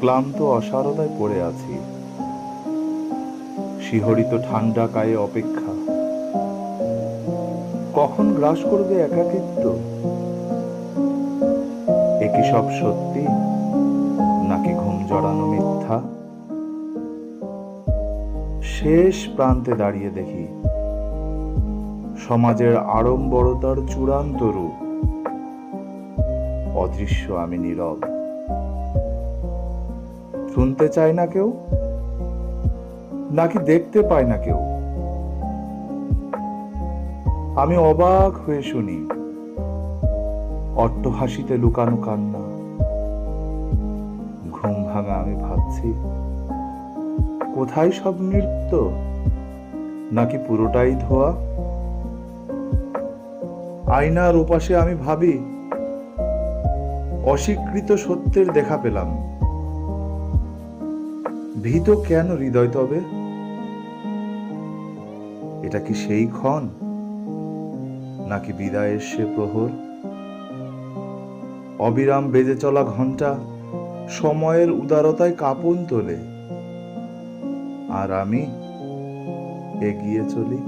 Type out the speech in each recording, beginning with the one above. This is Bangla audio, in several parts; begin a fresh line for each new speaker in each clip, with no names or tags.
ক্লান্ত অসারতায় পড়ে আছি, শিহরিত ঠান্ডা গায়ে অপেক্ষা। কখন গ্রাস করবে একাকিত্ব? একই সব সত্যি নাকি ঘুম জড়ানো মিথ্যা? শেষ প্রান্তে দাঁড়িয়ে দেখি সমাজের আড়ম্বরতার চূড়ান্ত রূপ। অদৃশ্য আমি নীরব, শুনতে চাই না কেউ, নাকি দেখতে পায় না কেউ। আমি অবাক হয়ে শুনি অট্টহাসিতে লুকানো কান্না। ঘুম ভাঙা আমি ভাবছি, কোথায় সব নৃত্য, নাকি পুরোটাই ধোয়া? আয়নার ওপাশে আমি ভাবি, অস্বীকৃত সত্যের দেখা পেলাম। ভীত কেন হৃদয় তবে? এটা কি সেই ক্ষণ, নাকি বিদায়ের সে প্রহর? অবিরাম বেজে চলা ঘন্টা সময়ের উদারতায় কাঁপন তোলে, আর আমি এগিয়ে চলি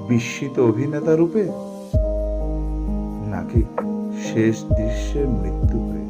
বিস্মিত অভিনেতা রূপে, নাকি শেষ দৃশ্যের মৃত্যু হয়ে।